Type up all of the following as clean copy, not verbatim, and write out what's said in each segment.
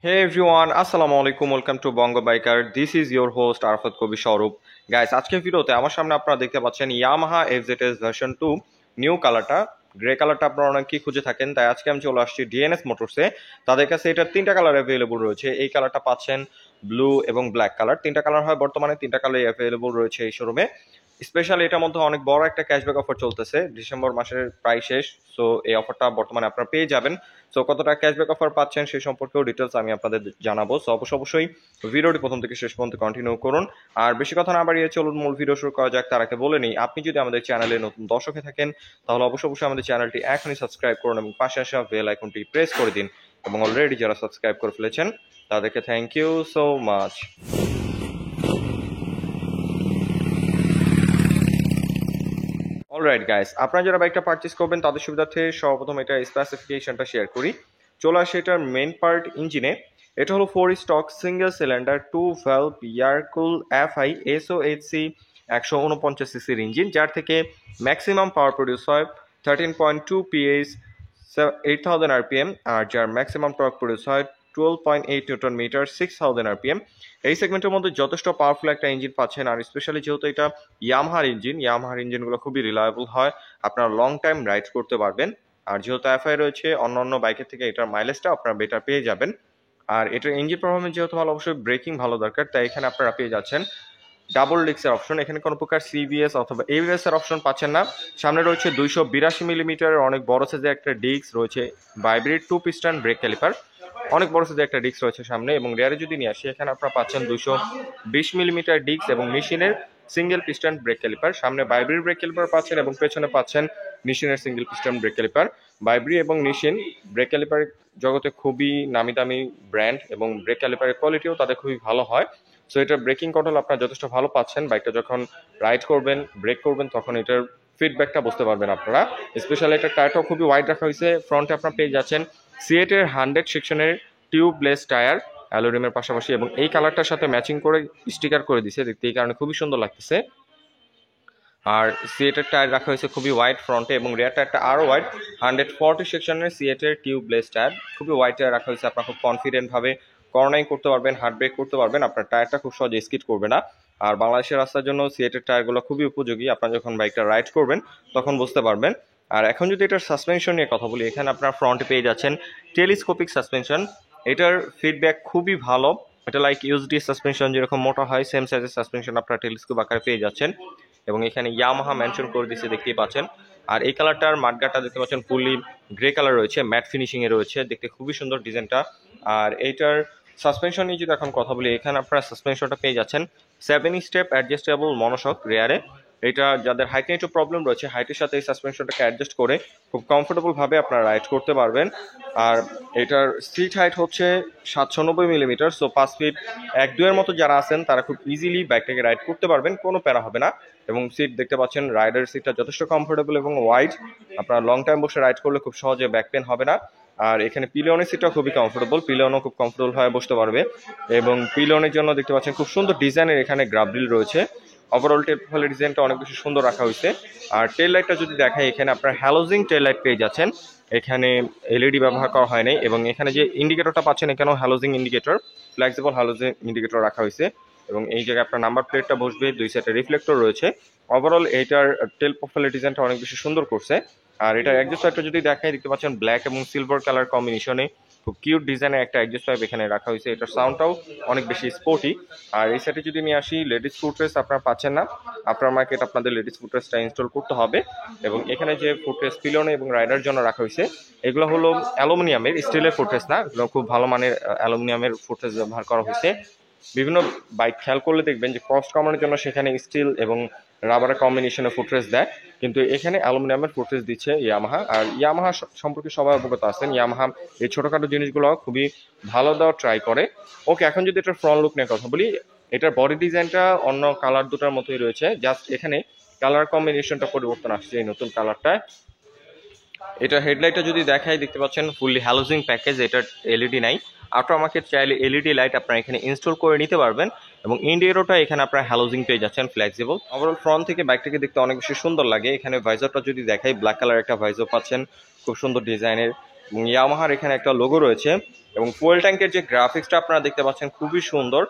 Hey everyone, Assalamu alaikum. Welcome to Bongo Biker. This is your host Arfat Kobi Sharup. Guys, আজকের ভিডিওতে আমার সামনে আপনারা দেখতে পাচ্ছেন Yamaha FZS ভার্সন 2 নিউ কালারটা গ্রে কালারটা আপনারা অনেকেই খুঁজে থাকেন, তাই আজকে আমি চলে আসছি ডিএনএস মোটরসে। তাদের কাছে এটার তিনটা কালার অ্যাভেলেবল রয়েছে। এই কালারটা পাচ্ছেন ব্লু এবং ব্ল্যাক কালার, তিনটা কালার হয় বর্তমানে, তিনটা কালার অ্যাভেলেবল রয়েছে এই শোরুমে। স্পেশালি এটার মধ্যে অনেক বড় একটা ক্যাশব্যাক অফার চলতেছে, ডিসেম্বর মাসের প্রায় শেষ। সো এই অফারটা বর্তমানে আপনারা পেয়ে যাবেন। সো কতটা ক্যাশব্যাক অফার পাচ্ছেন সেই সম্পর্কেও ডিটেলস আমি আপনাদের জানাবো। সো অবশ্যই ভিডিওটি প্রথম থেকে শেষ পর্যন্ত কন্টিনিউ করুন। আর বেশি কথা না বাড়িয়ে চলুন মূল ভিডিও শুরু করা যাক। তার আগে বলে নিই, আপনি যদি আমাদের চ্যানেলে নতুন দর্শক হয়ে থাকেন তাহলে অবশ্যই আমাদের চ্যানেলটি এখনই সাবস্ক্রাইব করুন এবং পাশে আসা বেল আইকনটি প্রেস করে দিন। এবং অলরেডি যারা সাবস্ক্রাইব করে ফেলেছেন তাদেরকে thank you so much. Alright guys, আপনারা যারা বাইকটা পারচেজ করবেন তাদের সুবিধার্থে সর্বপ্রথম এটা স্পেসিফিকেশনটা শেয়ার করি। চলে আসে এটার মেন পার্ট ইঞ্জিনে। এটা হলো 4 stroke single cylinder 2 valve air cool FI SOHC 149 সিসির ইঞ্জিন, যার থেকে ম্যাক্সিমাম পাওয়ার প্রডিউস হয় 13.2 পিএস 8000 আরপিএম, আর যার ম্যাক্সিমাম টর্ক প্রডিউস হয় 12.8 নিউটন মিটার 6000 আরপিএম। এই সেগমেন্টের মধ্যে যথেষ্ট পাওয়ারফুল একটা ইঞ্জিন পাচ্ছেন। আর স্পেশালি যেহেতু এটা ইয়ামাহার ইঞ্জিনগুলো খুবই রিলায়েবল হয়, আপনারা লং টাইম রাইড করতে পারবেন। আর যেহেতু এফআই রয়েছে, অন্য বাইকের থেকে এটার মাইলেজটা আপনারা বেটার পেয়ে যাবেন। আর এটার ইঞ্জিন পারফরমেন্স যেহেতু ভালো, অবশ্যই ব্রেকিং ভালো দরকার, তাই এখানে আপনারা পেয়ে যাচ্ছেন ডাবল ডিস্কের অপশন। এখানে কোনো প্রকার সিবিএস অথবা এবিএস এর অপশন পাচ্ছেন না। সামনে রয়েছে 282 মিলিমিটারের অনেক বড় সাইজের একটা ডিস্ক রয়েছে, ভাইব্রেট 2 পিস্টন ব্রেক ক্যালিপার, অনেক বড় সাইজের একটা ডিস্ক রয়েছে সামনে। এবং রিয়ারে যদি নিয়ে আসি, এখানে আপনারা পাচ্ছেন 220 মিলিমিটার ডিস্ক এবং মেশিনের সিঙ্গেল পিস্টন ব্রেক ক্যালিপার। সামনে ভাইব্রেট ব্রেক ক্যালিপার পাচ্ছেন এবং পেছনে পাচ্ছেন নিশিনের সিঙ্গেল পিস্টন ব্রেক ক্যালিপার। ভাইব্রি এবং নিশিন ব্রেক ক্যালিপার জগতে খুবই নামি দামি ব্র্যান্ড এবং ব্রেক ক্যালিপারের কোয়ালিটিও তাদের খুবই ভালো হয়। সো এটার ব্রেকিং কন্ট্রোল আপনারা যথেষ্ট ভালো পাচ্ছেন। বাইকটা যখন রাইড করবেন, ব্রেক করবেন, তখন এটার ফিডব্যাকটা বুঝতে পারবেন আপনারা। স্পেশালি একটা টায়ারটাও খুবই ওয়াইড রাখা হয়েছে। ফ্রন্টে আপনারা পেয়ে যাচ্ছেন সিএট এর 100 সেকশনের টিউবলেস টায়ার অ্যালুমিনিয়ামের পাশাপাশি, এবং এই কালারটার সাথে ম্যাচিং করে স্টিকার করে দিছে, দেখতে এই কারণে খুবই সুন্দর লাগতেছে। আর সিএটের টায়ার রাখা হয়েছে খুবই ওয়াইড ফ্রন্টে, এবং রিয়ার টায়ারটা আরও ওয়াইড 140 সেকশনের সিএটের টিউবলেস টায়ার, খুবই ওয়াইড টায়ার রাখা হয়েছে। আপনারা খুব কনফিডেন্টভাবে কর্নারিং করতে পারবেন, হার্ড ব্রেক করতে পারবেন, আপনার টায়ারটা খুব সহজে স্কিড করবে না। আর বাংলাদেশের রাস্তার জন্য সিএটের টায়ারগুলো খুবই উপযোগী, আপনারা যখন বাইকটা রাইড করবেন তখন বুঝতে পারবেন। আর এখন যদি এটার সাসপেনশন নিয়ে কথা বলি, এখানে আপনার ফ্রন্টে পেয়ে যাচ্ছেন টেলিস্কোপিক সাসপেনশন। এটার ফিডব্যাক খুবই ভালো। এটা লাইক ইউএসডি সাসপেনশন যেরকম মোটা হয়, সেম সাইজের সাসপেনশন আপনারা টেলিস্কোপ আকারে পেয়ে যাচ্ছেন। এবং এখানে ইয়ামাহা মেনশন করে দিয়েছে, দেখতেই পাচ্ছেন। আর এই কালারটার মাঠগাটা দেখতে পাচ্ছেন ফুললি গ্রে কালার রয়েছে, ম্যাট ফিনিশিং এ রয়েছে, দেখতে খুবই সুন্দর ডিজাইনটা। আর এইটার সাসপেনশন নিয়ে যদি এখন কথা বলি, এখানে আপনারা সাসপেনশনটা পেয়ে যাচ্ছেন 7 স্টেপ অ্যাডজাস্টেবল মনোশক রেয়ারে। এটা যাদের হাইটে একটু প্রবলেম রয়েছে, হাইটের সাথে এই সাসপেনশনটাকে অ্যাডজাস্ট করে খুব কমফোর্টেবলভাবে আপনারা রাইড করতে পারবেন। আর এটার সিট হাইট হচ্ছে 790 মিলিমিটার। সো 5 ফিট 1-2 এর মতো যারা আছেন তারা খুব ইজিলি বাইকটাকে রাইড করতে পারবেন, কোনো প্যারা হবে না। এবং সিট দেখতে পাচ্ছেন, রাইডার সিটটা যথেষ্ট কমফোর্টেবল এবং ওয়াইড, আপনারা লং টাইম বসে রাইড করলে খুব সহজে ব্যাক পেন হবে না। আর এখানে পিলিয়নের সিটটা খুবই কমফোর্টেবল, পিলিয়নও খুব কমফোর্টেবল হয়ে বসতে পারবে। এবং পিলিয়নের জন্য দেখতে পাচ্ছেন খুব সুন্দর ডিজাইনের এখানে গ্রাবরিল রয়েছে। ওভারঅল টেল ডিজাইনটা অনেক বেশি সুন্দর রাখা হয়েছে। আর টেল লাইটটা যদি দেখাই, এখানে আপনার হ্যালোজিং টেল লাইট পেয়ে যাচ্ছেন, এখানে এলইডি ব্যবহার করা হয় নাই। এবং এখানে যে ইন্ডিকেটরটা পাচ্ছেন, এখানেও halogen indicator, flexible halogen indicator রাখা হয়েছে। এবং এই জায়গায় আপনার নাম্বার প্লেটটা বসবে, 2 সাইডে রিফ্লেক্টর রয়েছে। ওভারঅল এইটার টেল প্রোফাইলের ডিজাইনটা অনেক বেশি সুন্দর করছে। আর এটার এক্সস্ট পাইপটা যদি দেখাই, দেখতে পাচ্ছেন ব্ল্যাক এবং সিলভার কালার কম্বিনেশনে খুব কিউট ডিজাইনের একটা এক্সস্ট পাইপ এখানে রাখা হয়েছে। এটার সাউন্ডটাও অনেক বেশি স্পোর্টি। আর এই সাইডে যদি নিয়ে আসি, লেডিস ফুটরেস্ট আপনারা পাচ্ছেন না, আপনার মার্কেট আপনাদের লেডিস ফুটরেস্টটা ইনস্টল করতে হবে। এবং এখানে যে ফুটরেস্ট পিলনে এবং রাইডার জন্য রাখা হয়েছে, এগুলো হলো অ্যালুমিনিয়ামের, স্টিলের ফুটরেস্ট না, এগুলো খুব ভালো মানের অ্যালুমিনিয়ামের ফুটরেস্ট ব্যবহার করা হয়েছে। বিভিন্ন বাইক খেয়াল করলে দেখবেন যে কস্ট কমানোর জন্য সেখানে স্টিল এবং রাবারের কম্বিনেশনে ফুটরেস্ট দেয়, কিন্তু এখানে অ্যালুমিনিয়ামের ফুটরেস্ট দিচ্ছে ইয়ামাহা। আর ইয়ামাহা সম্পর্কে সবাই অবগত আছেন, ইয়ামাহা এই ছোটোখাটো জিনিসগুলো খুবই ভালো দেওয়ার ট্রাই করে। ওকে, এখন যদি এটার ফ্রন্ট লুক নিয়ে কথা বলি, এটার বডি ডিজাইনটা অন্য কালার দুটার মতোই রয়েছে, জাস্ট এখানে কালার কম্বিনেশনটা পরিবর্তন আসছে এই নতুন কালারটায়। এটা হেডলাইটটা যদি দেখাই, দেখতে পাচ্ছেন ফুললি হ্যালোজিং প্যাকেজ, এটার এলইডি নাই। আফটার মার্কেট চাইলে এলইডি লাইট আপনারা এখানে ইনস্টল করে নিতে পারবেন। এবং ইন্ডিয়ারোটা এখানে আপনারা হ্যালোজিং পেয়ে যাচ্ছেন, ফ্লেক্সিবল। ওভারঅল ফ্রন্ট থেকে বাইকটাকে দেখতে অনেক বেশি সুন্দর লাগে। এখানে ভাইজারটা যদি দেখাই, ব্ল্যাক কালার একটা ভাইজার পাচ্ছেন, খুব সুন্দর ডিজাইনের। এবং ইয়ামাহার এখানে একটা লোগো রয়েছে এবং ফুয়েল ট্যাঙ্কের যে গ্রাফিক্সটা আপনারা দেখতে পাচ্ছেন খুবই সুন্দর।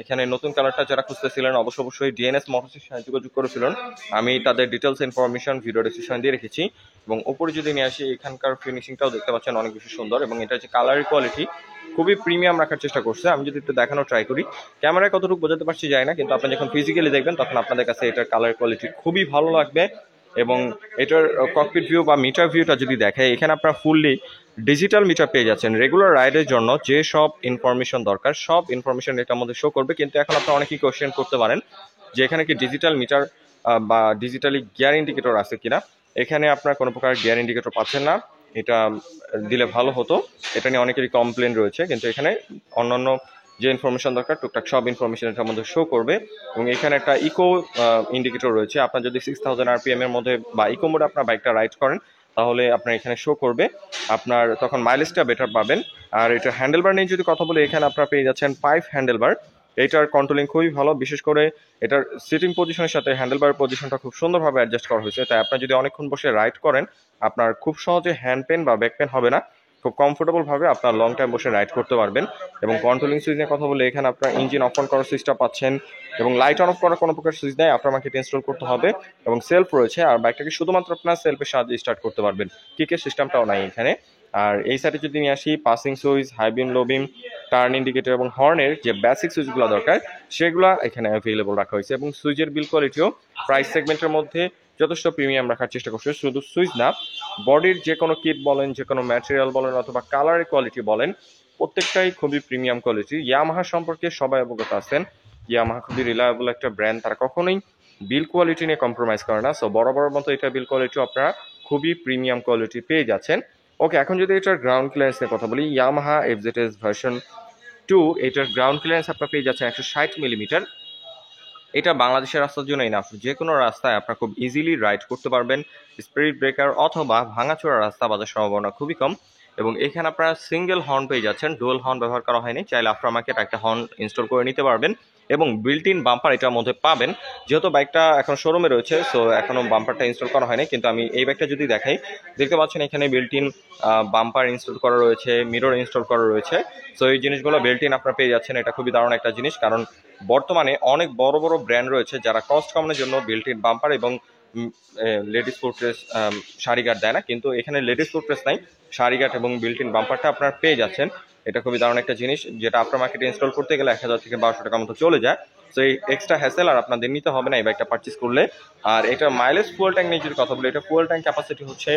এখানে নতুন কালারটা যারা খুঁজতেছিলেন অবশ্যই ডিএনএস মোটরসের সাথে যোগাযোগ করেছিলেন। আমি তাদের ডিটেলস ইনফরমেশন ভিডিও ডিসক্রিপশন দিয়ে রেখেছি। এবং উপরে যদি নিয়ে আসি, এখানকার ফিনিশিংটাও দেখতে পাচ্ছেন অনেক বেশি সুন্দর এবং এটা যে কালার কোয়ালিটি খুবই প্রিমিয়াম রাখার চেষ্টা করছে। আমি যদি একটু দেখানোর ট্রাই করি, ক্যামেরায় কতটুকু বোঝাতে পারছি যায় না, কিন্তু আপনি যখন ফিজিক্যালি দেখবেন তখন আপনাদের কাছে এটার কালার কোয়ালিটি খুবই ভালো লাগবে। এবং এটার ককপিট ভিউ বা মিটার ভিউটা যদি দেখে, এখানে আপনারা ফুললি ডিজিটাল মিটার পেয়ে যাচ্ছেন। রেগুলার রাইডের জন্য যে সব ইনফরমেশন দরকার সব ইনফরমেশন এটার মধ্যে শো করবে। কিন্তু এখন আপনারা অনেকেই কোয়েশ্চেন করতে পারেন যে এখানে কি ডিজিটাল মিটার বা ডিজিটালি গিয়ার ইন্ডিকেটর আছে কিনা। এখানে আপনার কোনো প্রকার গিয়ার ইন্ডিকেটর পাচ্ছেন না, এটা দিলে ভালো হতো। এটা নিয়ে অনেকেরই কমপ্লেন রয়েছে, কিন্তু এখানে অন্যান্য যে ইনফরমেশন দরকার টুকটাক সব ইনফরমেশন এটার মধ্যে শো করবে। এবং এখানে একটা ইকো ইন্ডিকেটর রয়েছে। আপনার যদি 6000 RPM এর মধ্যে বা ইকো মোডে আপনার বাইকটা রাইড করেন তাহলে আপনার এখানে শো করবে, আপনার তখন মাইলেজটা বেটার পাবেন। আর এটা হ্যান্ডেলবার নিয়ে যদি কথা বলি, এখানে আপনারা পেয়ে যাচ্ছেন 5 হ্যান্ডেলবার। এটার কন্ট্রোলিং খুবই ভালো, বিশেষ করে এটার সিটিং পজিশনের সাথে হ্যান্ডেলবার পজিশনটা খুব সুন্দরভাবে অ্যাডজাস্ট করা হয়েছে। তাই আপনার যদি অনেকক্ষণ বসে রাইড করেন আপনার খুব সহজে হ্যান্ড পেন বা ব্যাক পেন হবে না, খুব কমফোর্টেবল ভাবে আপনার লং টাইম বসে রাইড করতে পারবেন। এবং কন্ট্রোলিং সুইচ নিয়ে কথা বলে, এখানে আপনার ইঞ্জিন অফ অন করার সুইচটা পাচ্ছেন এবং লাইট অন অফ করার কোনো প্রকার সুইচ নেই, আপনার মার্কেটে ইনস্টল করতে হবে। এবং সেলফ রয়েছে, আর বাইকটাকে শুধুমাত্র আপনার সেলফের সাহায্যে স্টার্ট করতে পারবেন, কিকের সিস্টেমটাও নাই এখানে। আর এই সাইডে যদি নিয়ে আসি, পাসিং সুইচ, হাই বিম, লো বিম, টার্ন ইন্ডিকেটর এবং হর্নের যে বেসিক সুইচগুলো দরকার সেগুলো এখানে অ্যাভেলেবল রাখা হয়েছে। এবং সুইচের বিল কোয়ালিটিও প্রাইস সেগমেন্টের মধ্যে যথেষ্ট প্রিমিয়াম রাখার চেষ্টা করছে। শুধু সুইচ না, বডির যে কোনো কিট বলেন, যে কোনো ম্যাটেরিয়াল বলেন অথবা কালারের কোয়ালিটি বলেন, প্রত্যেকটাই খুবই প্রিমিয়াম কোয়ালিটি। ইয়ামাহা সম্পর্কে সবাই অবগত আছেন, ইয়ামাহা খুবই রিলায়েবল একটা ব্র্যান্ড, তারা কখনোই বিল কোয়ালিটি নিয়ে কম্প্রোমাইজ করে না। সো বড় মতো এটা বিল কোয়ালিটিও আপনারা খুবই প্রিমিয়াম কোয়ালিটি পেয়ে যাচ্ছেন। ওকে, এখন যদি এটার গ্রাউন্ড ক্লিয়ারেন্স নিয়ে কথা বলি, ইয়ামাহা FZS ভার্সন 2 এটার গ্রাউন্ড ক্লিয়ারেন্স আপনার পেয়ে যাচ্ছেন 160 মিলিমিটার। এটা বাংলাদেশের রাস্তার জন্য ইনাফ, যে কোনো রাস্তায় আপনার খুব ইজিলি রাইড করতে পারবেন। স্পিড ব্রেকার অথবা ভাঙাচোরা রাস্তা বাজার সম্ভাবনা খুবই কম। এবং এখানে আপনারা সিঙ্গেল হর্ন পেয়ে যাচ্ছেন, ডুয়াল হর্ন ব্যবহার করা হয়নি, চাইলে আফটার মার্কেট একটা হর্ন ইনস্টল করে নিতে পারবেন। এবং বিল্ট ইন বাম্পার এটার মধ্যে পাবেন, যেহেতু বাইকটা এখন শোরুমে রয়েছে সো এখনো বাম্পারটা ইনস্টল করা হয়নি। কিন্তু আমি এই বাইকটা যদি দেখাই, দেখতে পাচ্ছেন এখানে বিল্ট ইন বাম্পার ইনস্টল করা রয়েছে, মিরর ইনস্টল করা রয়েছে। সো এই জিনিসগুলো বিল্ট ইন আপনারা পেয়ে যাচ্ছেন, এটা খুবই দারুণ একটা জিনিস। কারণ বর্তমানে অনেক বড় ব্র্যান্ড রয়েছে যারা কস্ট কমানোর জন্য বিল্ট ইন বাম্পার এবং লেডিস ফুটরেস শাড়ি গার্ড দেয় না, কিন্তু এখানে লেডিস ফুটরেস নাই, শাড়ি গার্ড এবং বিল্ট ইন বাম্পারটা আপনারা পেয়ে যাচ্ছেন। এটা খুবই দারুণ একটা জিনিস, যেটা আপনার মার্কেটে ইনস্টল করতে গেলে 1000 থেকে 1200 টাকা মতো চলে যায়। সো এই এক্সট্রা হ্যাসেল আর আপনাদের নিতে হবে না এই বাইকটা পারচেস করলে। আর এটা মাইলেজ, ফুয়েল ট্যাঙ্ক নিয়ে যদি কথা বলি, এটা ফুয়েল ট্যাঙ্ক ক্যাপাসিটি হচ্ছে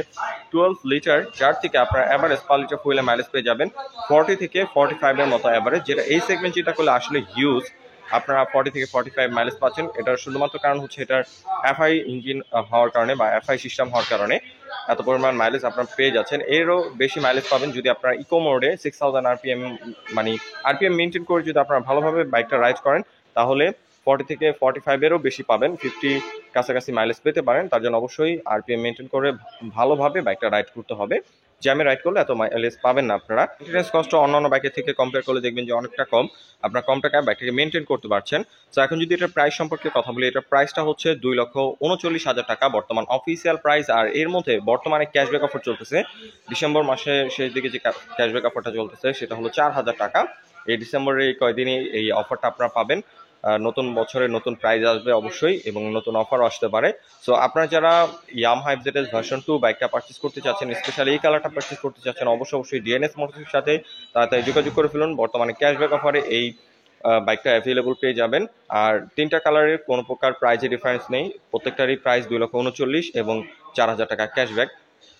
12 লিটার, যার থেকে আপনার অ্যাভারেজ পার লিটার ফুয়েলের মাইলেজ পেয়ে যাবেন 40 থেকে 45 এর মতো অ্যাভারেজ, যেটা এই সেগমেন্ট যেটা করলে আসলে হিউজ। আপনারা 40 থেকে 45 মাইলেজ পাচ্ছেন। এটার শুধুমাত্র কারণ হচ্ছে এটার FI ইঞ্জিন হওয়ার কারণে বা FI সিস্টেম হওয়ার কারণে এত পরিমাণ মাইলেজ আপনারা পেয়ে যাচ্ছেন। এরও বেশি মাইলেজ পাবেন যদি আপনারা ইকো মোডে 6000 RPM মানে RPM মেনটেন করে যদি আপনারা ভালোভাবে বাইকটা রাইড করেন, তাহলে 40 থেকে 45 এরও বেশি পাবেন, 50 কাছাকাছি মাইলেজ পেতে পারেন। তার জন্য অবশ্যই RPM মেনটেন করে ভালোভাবে বাইকটা রাইড করতে হবে। জ্যামে রাইড করলে এত মাইলেজ পাবেন না আপনারা। মেনটেন্যান্স কস্ট অন্যান্য বাইকের থেকে কম্পেয়ার করলে দেখবেন যে অনেকটা কম, আপনারা কম টাকায় বাইকটাকে মেনটেন করতে পারছেন। তো এখন যদি এটার প্রাইস সম্পর্কে কথা বলি, এটার প্রাইসটা হচ্ছে 2,39,000 টাকা বর্তমান অফিসিয়াল প্রাইস। আর এর মধ্যে বর্তমানে ক্যাশব্যাক অফার চলতেছে, ডিসেম্বর মাসে শেষ দিকে যে ক্যাশব্যাক অফারটা চলতেছে সেটা হলো 4,000 টাকা। এই ডিসেম্বরের এই কয়দিনই এই অফারটা আপনারা পাবেন। নতুন বছরে নতুন প্রাইস আসবে অবশ্যই এবং নতুন অফারও আসতে পারে। সো আপনারা যারা ইয়ামাহা FZS ভার্সন 2 বাইকটা পারচেস করতে চাচ্ছেন, স্পেশালি এই কালারটা পারচেস করতে চাচ্ছেন, অবশ্যই ডিএনএস মোটরসের সাথে তাড়াতাড়ি যোগাযোগ করে ফেলুন। বর্তমানে ক্যাশব্যাক অফারে এই বাইকটা অ্যাভেলেবল পেয়ে যাবেন। আর তিনটা কালারের কোনো প্রকার প্রাইসে ডিফারেন্স নেই, প্রত্যেকটারই প্রাইস 2,39,000 এবং 4,000 টাকা ক্যাশব্যাক।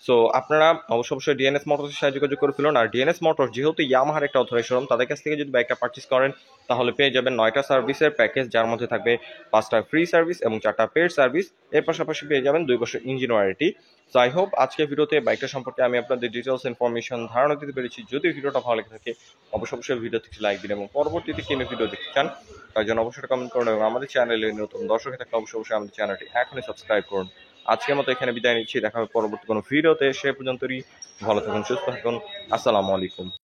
সো আপনারা অবশ্যই ডিএনএস মোটরসের সাথে যোগাযোগ করে ফেলুন। আর ডিএনএস মোটর যেহেতু ইয়ামাহার একটা অথরাইজড শোরুম, তাদের কাছ থেকে যদি বাইকটা পারচেস করেন তাহলে পেয়ে যাবেন 9টা সার্ভিসের প্যাকেজ, যার মধ্যে থাকবে 5টা ফ্রি সার্ভিস এবং 4টা পেড সার্ভিস। এর পাশাপাশি পেয়ে যাবেন 2 বছর engine warranty. So I hope আজকের ভিডিওতে বাইকটা সম্পর্কে আমি আপনাদের ডিটেলস ইনফরমেশন ধারণা দিতে পেরেছি। যদি ভিডিওটা ভালো লেগে থাকে অবশ্যই ভিডিওতে লাইক দিন এবং পরবর্তীতে কিনে ভিডিও দেখতে চান তার জন্য অবশ্যই কমেন্ট করুন। এবং আমাদের চ্যানেলে নতুন দর্শক থাকলে অবশ্যই আমাদের চ্যানেলটি এখনই সাবস্ক্রাইব করুন। আজকের মতো এখানে বিদায় নিচ্ছি, দেখা হবে পরবর্তী কোনো ভিডিওতে। সে পর্যন্তই ভালো থাকুন, সুস্থ থাকুন। আসসালামু আলাইকুম।